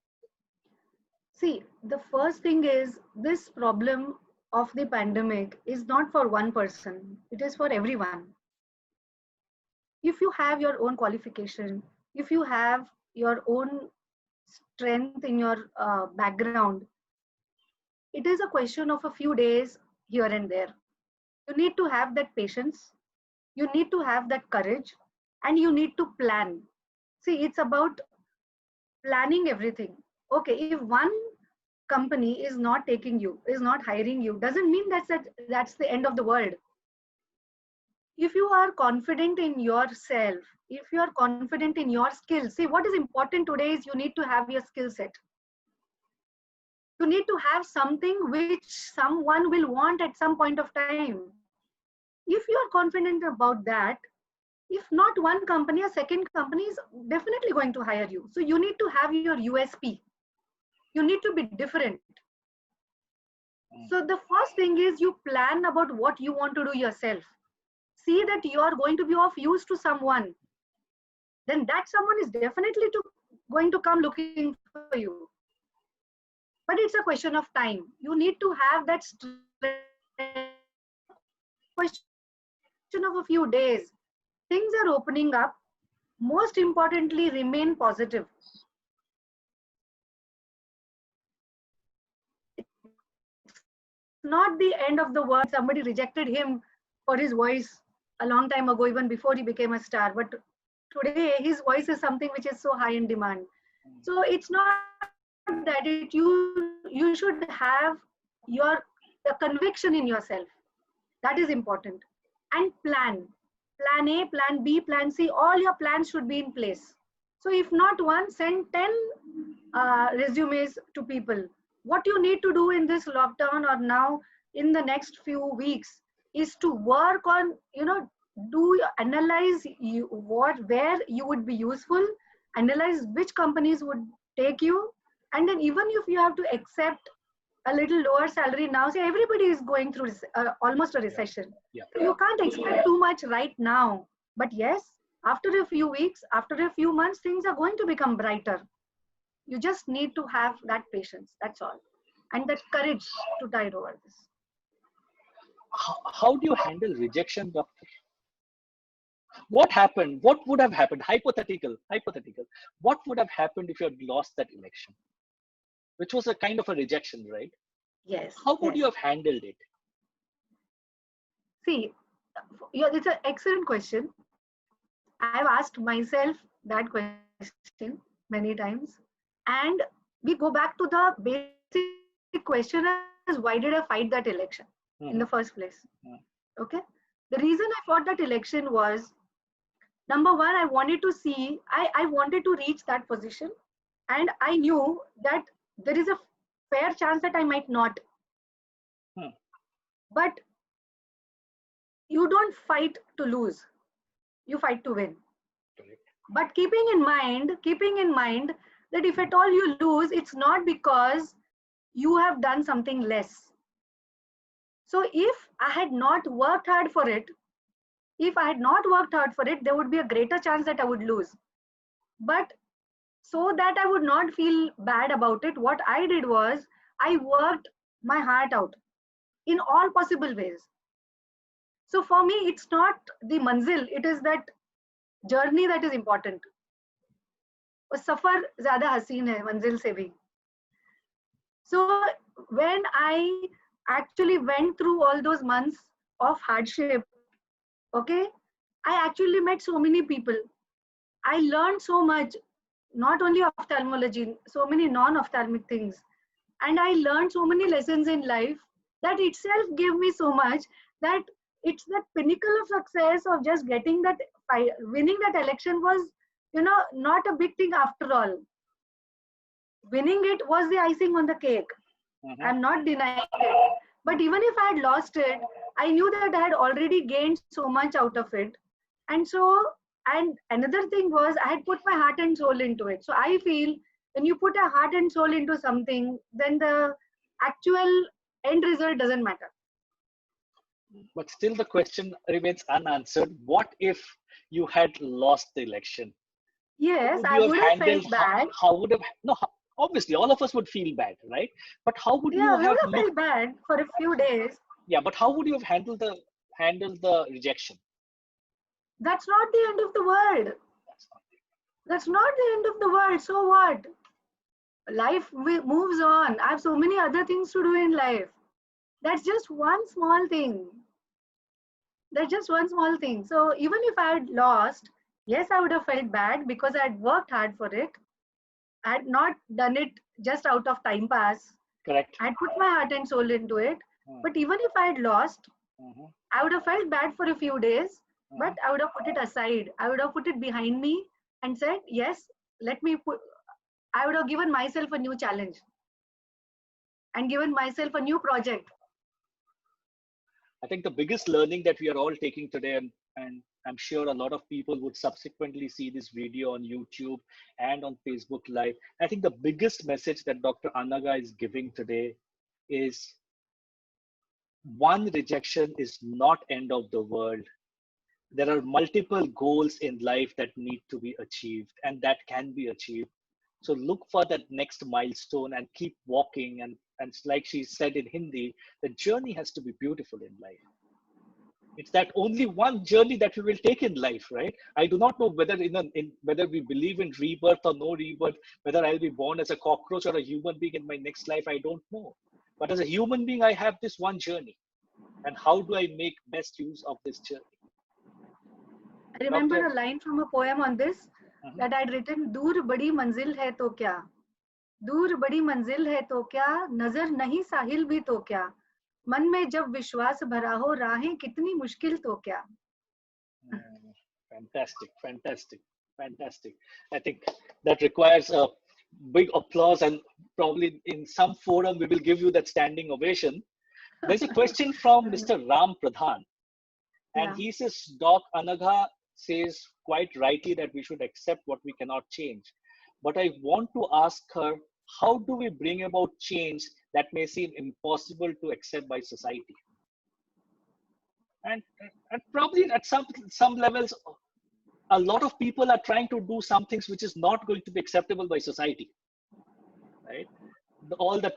See, the first thing is, this problem of the pandemic is not for one person. It is for everyone. If you have your own qualification, if you have your own strength in your background, it is a question of a few days here and there. You need to have that patience. You need to have that courage, and you need to plan. See, it's about planning everything. Okay, if one company is not taking you, is not hiring you, doesn't mean that's the end of the world. If you are confident in yourself, if you are confident in your skills, see, what is important today is you need to have your skill set. You need to have something which someone will want at some point of time. If you are confident about that, if not one company, a second company is definitely going to hire you. So you need to have your USP. You need to be different. So the first thing is, you plan about what you want to do yourself. See that you are going to be of use to someone. Then that someone is definitely going to come looking for you. But it's a question of time. You need to have that question of a few days. Things are opening up. Most importantly, remain positive. It's not the end of the world. Somebody rejected him for his voice a long time ago, even before he became a star. But today, his voice is something which is so high in demand. So it's not that you should have your conviction in yourself. That is important. And plan. Plan A, plan B, plan C, all your plans should be in place. So if not one, send 10 resumes to people. What you need to do in this lockdown or now in the next few weeks is to work on, analyze where you would be useful, analyze which companies would take you, and then even if you have to accept a little lower salary now, say everybody is going through almost a recession. So you can't expect too much right now. But yes, after a few weeks, after a few months, things are going to become brighter. You just need to have that patience. That's all. And that courage to tide over this. How do you handle rejection, doctor? What happened? What would have happened? Hypothetical. What would have happened if you had lost that election? Which was a kind of a rejection, right? Yes. How would you have handled it? See, it's an excellent question. I've asked myself that question many times. And we go back to the basic question is, why did I fight that election in the first place? Okay. The reason I fought that election was, number one, I wanted to see, I wanted to reach that position. And I knew that there is a fair chance that I might not. But you don't fight to lose. You fight to win. Correct. But keeping in mind that if at all you lose, it's not because you have done something less. So if I had not worked hard for it, there would be a greater chance that I would lose. But so that I would not feel bad about it, what I did was, I worked my heart out in all possible ways. So for me, it's not the manzil, it is that journey that is important. Safar zyada haseen hai manzil se bhi. So when I actually went through all those months of hardship, okay, I actually met so many people. I learned so much, not only ophthalmology, so many non-ophthalmic things. And I learned so many lessons in life that itself gave me so much that it's that pinnacle of success of just getting that, winning that election was, not a big thing after all. Winning it was the icing on the cake. Mhm. I'm not denying it. But even if I had lost it, I knew that I had already gained so much out of it. And so, and another thing was I had put my heart and soul into it. So I feel when you put a heart and soul into something, then the actual end result doesn't matter. But still, the question remains unanswered. What if you had lost the election? How Yes, would I you have would have handled? felt bad. How would have? No, obviously, all of us would feel bad, right? But how would you Yeah, we would have have looked? felt bad for a few days. Yeah, but how would you have handled the rejection? That's not the end of the world. That's not it. That's not the end of the world. So what? Life moves on. I have so many other things to do in life. That's just one small thing. That's just one small thing. So even if I had lost, yes, I would have felt bad because I had worked hard for it. I had not done it just out of time pass. Correct. I had put my heart and soul into it. Hmm. But even if I had lost, Mhm. I would have felt bad for a few days, but Mhm. I would have put it aside. I would have put it behind me and said, yes, let me put, I would have given myself a new challenge and given myself a new project. I think the biggest learning that we are all taking today, and I'm sure a lot of people would subsequently see this video on YouTube and on Facebook Live. I think the biggest message that Dr. Anaga is giving today is one rejection is not end of the world. There are multiple goals in life that need to be achieved and that can be achieved. So look for that next milestone and keep walking. And like she said in Hindi, the journey has to be beautiful in life. It's that only one journey that we will take in life, right? I do not know whether whether we believe in rebirth or no rebirth, whether I'll be born as a cockroach or a human being in my next life, I don't know. But as a human being, I have this one journey. And how do I make best use of this journey? I remember Doctor, a line from a poem on this mhm. that I'd written, दूर बड़ी मंजिल है तो क्या, दूर बड़ी मंजिल है तो क्या, नजर नहीं साहिल भी तो क्या, मन में जब विश्वास भरा हो, राहें कितनी मुश्किल तो क्या. Fantastic, fantastic, fantastic. I think that requires a big applause, and probably in some forum we will give you that standing ovation. There's a question from Mr. Ram Pradhan, and Yeah. he says, Doc Anagha says quite rightly that we should accept what we cannot change. But I want to ask her, how do we bring about change that may seem impossible to accept by society? And, and probably at some levels, a lot of people are trying to do some things which is not going to be acceptable by society, right? All the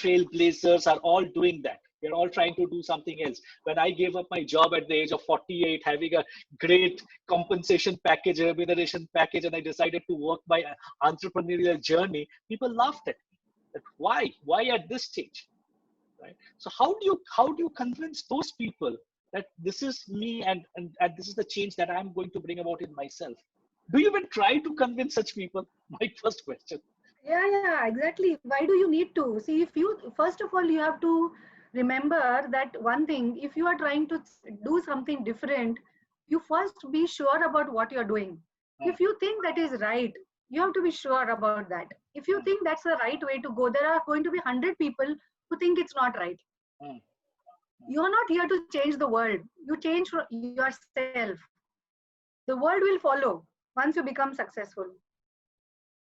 trailblazers are all doing that. They're all trying to do something else. When I gave up my job at the age of 48, having a great compensation package, remuneration package, and I decided to work my entrepreneurial journey, people laughed at me. That why at this stage, right? So how do you convince those people that this is me, and this is the change that I'm going to bring about in myself? Do you even try to convince such people? My first question. Yeah, exactly. Why do you need to? See, if you, first of all, you have to remember that one thing, if you are trying to do something different, you first be sure about what you're doing. Hmm, If you think that is right, you have to be sure about that. If you hmm, think that's the right way to go, there are going to be 100 people who think it's not right. hmm, You're not here to change the world. You change yourself. The world will follow once you become successful.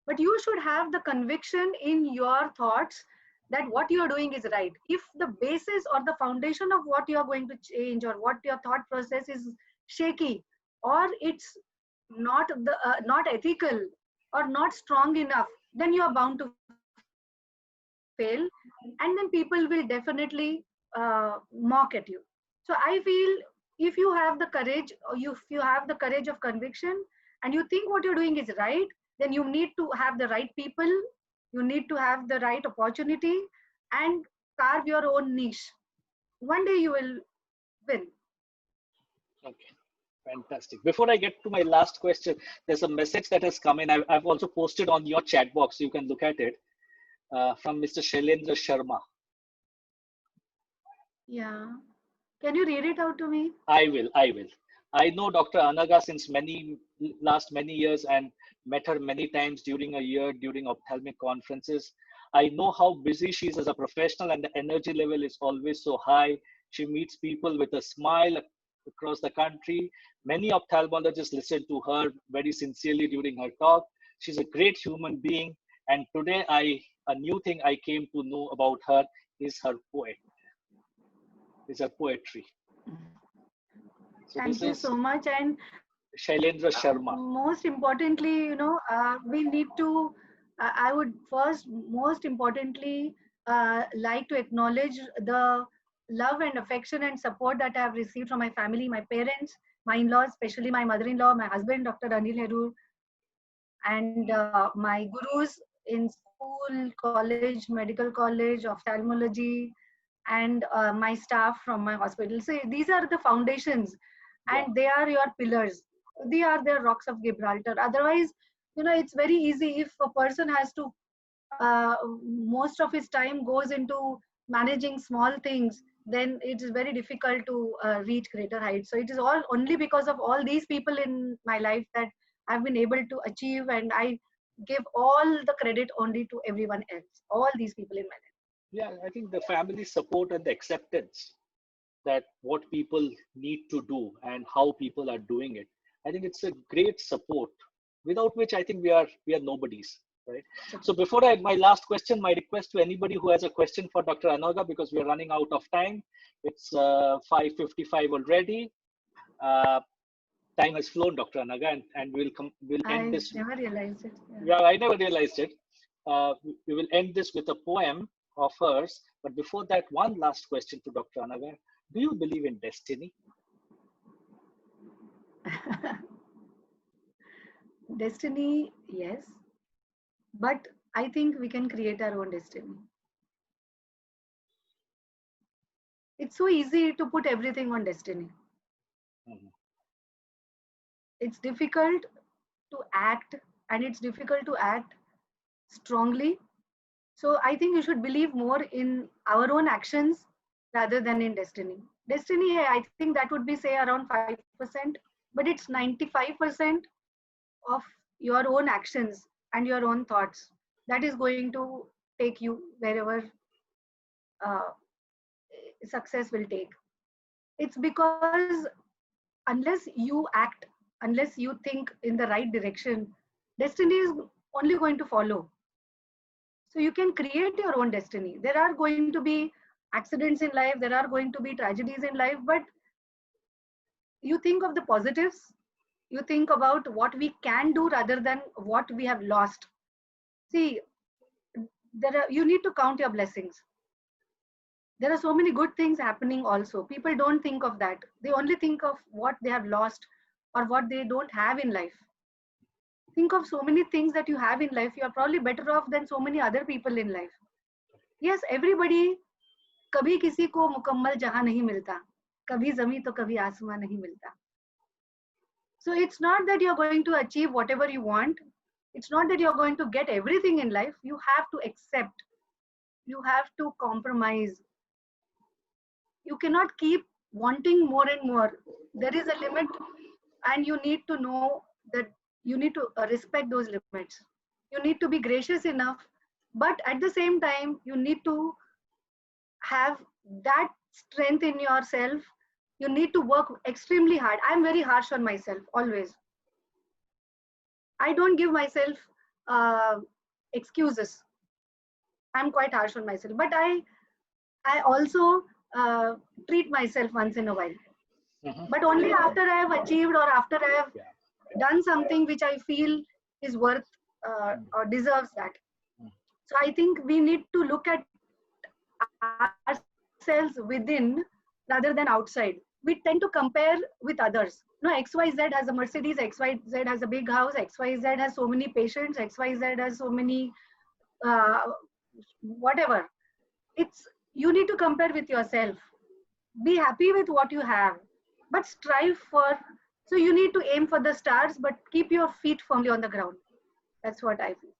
But you should have the conviction in your thoughts that what you are doing is right. If the basis or the foundation of what you are going to change or what your thought process is shaky, or it's not ethical or not strong enough, then you are bound to fail, and then people will definitely mock at you. So I feel if you have the courage, or if you have the courage of conviction and you think what you're doing is right, then you need to have the right people, you need to have the right opportunity, and carve your own niche. One day you will win. Okay, fantastic. Before I get to my last question, there's a message that has come in. I've also posted on your chat box, so you can look at it, from Mr. Shailendra Sharma. Yeah. Can you read it out to me? I will. I know Dr. Anaga since last many years and met her many times during a year during ophthalmic conferences. I know how busy she is as a professional and the energy level is always so high. She meets people with a smile across the country. Many ophthalmologists listen to her very sincerely during her talk. She's a great human being. And today a new thing I came to know about her is her poetry. So Thank this you is so much. And Shailendra Sharma. most importantly, we need to, I would first, most importantly, like to acknowledge the love and affection and support that I have received from my family, my parents, my in-laws, especially my mother-in-law, my husband, Dr. Anil Heru, and my gurus in school, college, medical college, ophthalmology, and my staff from my hospital. So these are the foundations, Yeah. and they are your pillars. They are the rocks of Gibraltar. Otherwise, it's very easy if a person has to, most of his time goes into managing small things, then it is very difficult to reach greater heights. So it is all only because of all these people in my life that I've been able to achieve, and I give all the credit only to everyone else, all these people in my life. Yeah, I think the family support and the acceptance that what people need to do and how people are doing it. I think it's a great support, without which I think we are nobodies, right? So before my last question, my request to anybody who has a question for Dr. Anaga, because we are running out of time. It's 5:55 already. Uh, Time has flown, Dr. Anaga, and we'll end I this. never realized it. Yeah, I never realized it. We will end this with a poem of hers. But before that, one last question to Dr. Anaga. Do you believe in destiny? Yeah. Destiny, yes, but I think we can create our own destiny. It's so easy to put everything on destiny. Mhm. It's difficult to act, and it's difficult to act strongly. So I think you should believe more in our own actions rather than in destiny. Destiny, I think that would be say around 5%, but it's 95% of your own actions and your own thoughts that is going to take you wherever uh, success will take. It's because unless you act, unless you think in the right direction, destiny is only going to follow. So you can create your own destiny. There are going to be accidents in life, there are going to be tragedies in life, but you think of the positives, you think about what we can do rather than what we have lost. See, you need to count your blessings. There are so many good things happening also. People don't think of that. They only think of what they have lost or what they don't have in life. Think of so many things that you have in life. You are probably better off than so many other people in life. Yes, everybody, कभी किसी को मुकम्मल जहां नहीं मिलता, कभी जमी तो कभी आसमां नहीं मिलता. So it's not that you're going to achieve whatever you want. It's not that you're going to get everything in life. You have to accept. You have to compromise. You cannot keep wanting more and more. There is a limit, and you need to know that you need to respect those limits. You need to be gracious enough, but at the same time, you need to have that strength in yourself. You need to work extremely hard. I'm very harsh on myself always. I don't give myself uh, excuses. I'm quite harsh on myself, but I also treat myself once in a while. Mhm. But only after I have achieved or after I have Yeah. done something which I feel is worth or deserves that. So I think we need to look at ourselves within rather than outside. We tend to compare with others. No, XYZ has a Mercedes, XYZ has a big house, XYZ has so many patients, XYZ has so many uh, whatever. It's you need to compare with yourself. Be happy with what you have, but strive for, so you need to aim for the stars, but keep your feet firmly on the ground. That's what I feel.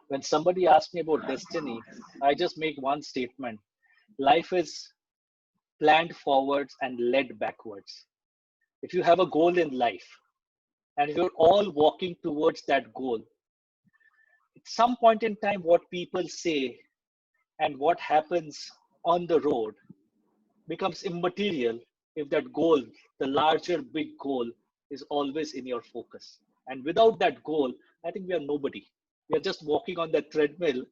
When somebody asks me about destiny, I just make one statement. Life is planned forwards and led backwards. If you have a goal in life and you're all walking towards that goal, at some point in time, what people say and what happens on the road becomes immaterial if that goal, the larger big goal, is always in your focus. And without that goal, I think we are nobody. We are just walking on that treadmill,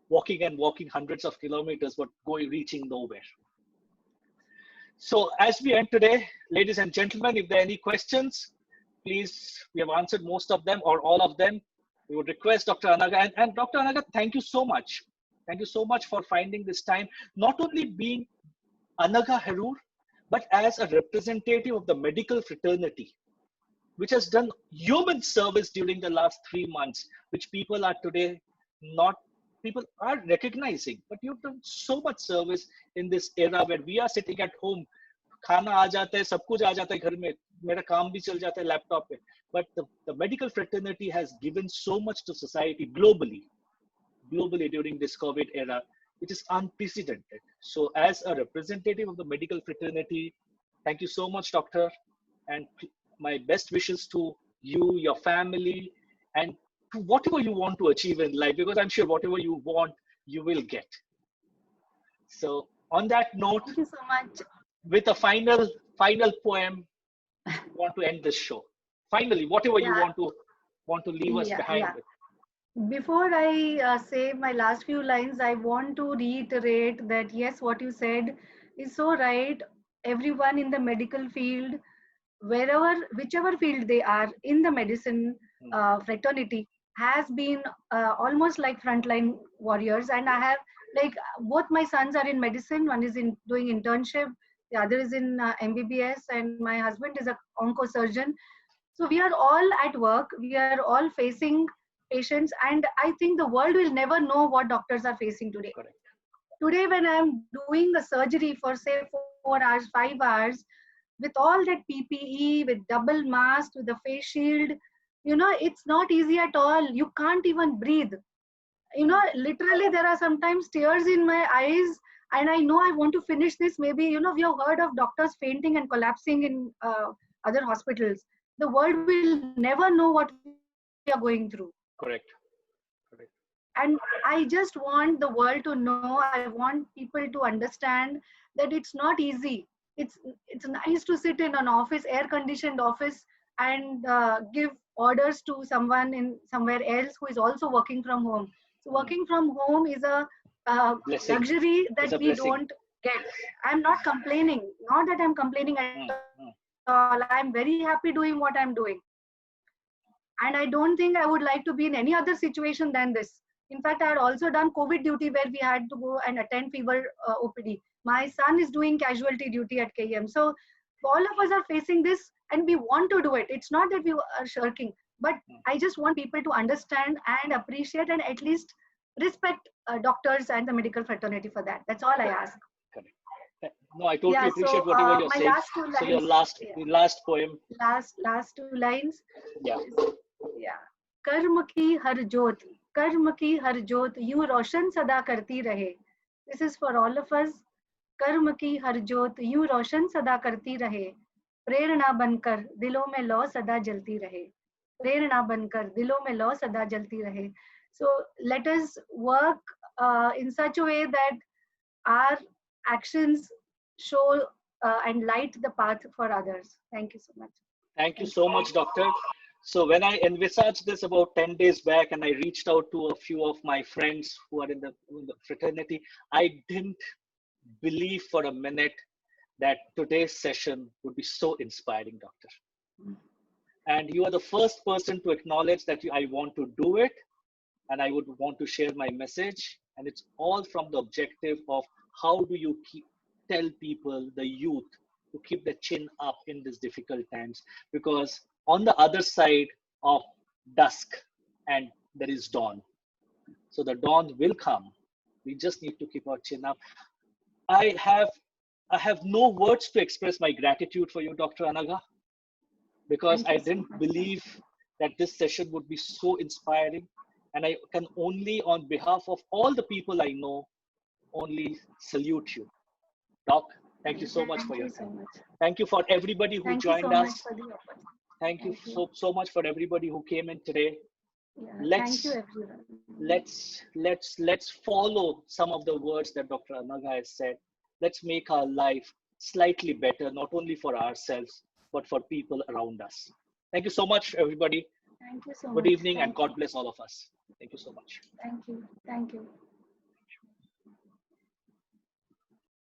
walking and walking hundreds of kilometers, but reaching nowhere. So as we end today, ladies and gentlemen, if there are any questions, please, we have answered most of them or all of them. We would request Dr. Anaga, and Dr. Anaga, thank you so much. Thank you so much for finding this time, not only being Anaga Herur, but as a representative of the medical fraternity, which has done human service during the last 3 months, which people are today not, people are recognizing, but you've done so much service in this era where we are sitting at home, खाना आ जाता है, सब कुछ आ जाता है घर में, मेरा काम भी चल जाता है लैपटॉप पे. But the medical fraternity has given so much to society globally during this COVID era, which is unprecedented. So as a representative of the medical fraternity, thank you so much, doctor, and my best wishes to you, your family, and to whatever you want to achieve in life, because I'm sure whatever you want, you will get. So on that note, Thank you so much. with a final poem, I want to end this show. Finally, whatever you want to leave us behind with. Before I say my last few lines, I want to reiterate that yes, what you said is so right. Everyone in the medical field, whichever field they are in the medicine fraternity, has been almost like frontline warriors. And I have, like, both my sons are in medicine. One is doing internship, the other is in MBBS, and my husband is an oncosurgeon. So we are all at work. We are all facing patients, and I think the world will never know what doctors are facing today. Correct. Today, when I'm doing a surgery for say 4 hours, 5 hours, with all that PPE, with double mask, with the face shield, it's not easy at all. You can't even breathe. Literally, there are sometimes tears in my eyes, and I know I want to finish this. Maybe, we have heard of doctors fainting and collapsing in other hospitals. The world will never know what we are going through. Correct. And I just want the world to know, I want people to understand that it's not easy. It's nice to sit in an office, air conditioned office, and give orders to someone in somewhere else who is also working from home. So working from home is a luxury that we don't get. I'm not complaining, not that I'm complaining at all. I'm very happy doing what I'm doing. And I don't think I would like to be in any other situation than this. In fact, I had also done COVID duty where we had to go and attend fever OPD. My son is doing casualty duty at KEM. So all of us are facing this and we want to do it. It's not that we are shirking, but I just want people to understand and appreciate and at least respect doctors and the medical fraternity for that. That's all I ask. Correct. No, I totally appreciate whatever you're saying. So your last poem. Last 2 lines. Yeah. कर्म की हर जोत यूं रोशन सदा करती रहे. This is for all of us. कर्म की हर जोत यूं रोशन सदा करती रहे, प्रेरणा बनकर दिलों में लौ सदा जलती रहे, प्रेरणा बनकर दिलों में लौ सदा जलती रहे. So let us work in such a way that our actions show and light the path for others. Thank you so much. Thank you so much, doctor. So when I envisaged this about 10 days back and I reached out to a few of my friends who are in the fraternity, I didn't believe for a minute that today's session would be so inspiring, doctor. And you are the first person to acknowledge that I want to do it and I would want to share my message. And it's all from the objective of how do you tell people, the youth, to keep the chin up in these difficult times, because on the other side of dusk and there is dawn. So the dawn will come We just need to keep our chin up. I have no words to express my gratitude for you, Dr. Anaga, because Thank I you so didn't much. believe that this session would be so inspiring. And I can only, on behalf of all the people I know, only salute you. Doc, thank you so much for Thank your you so time. much. Thank you for everybody who Thank you joined so much us. for the opportunity. Thank you Thank you. so much for everybody who came in today. Yeah, thank you Let's everyone. let's follow some of the words that Dr. Anaga has said. Let's make our life slightly better, not only for ourselves, but for people around us. Thank you so much, everybody. Thank you so Good much. evening, and Thank you. God bless all of us. Thank you so much. Thank you. Thank you.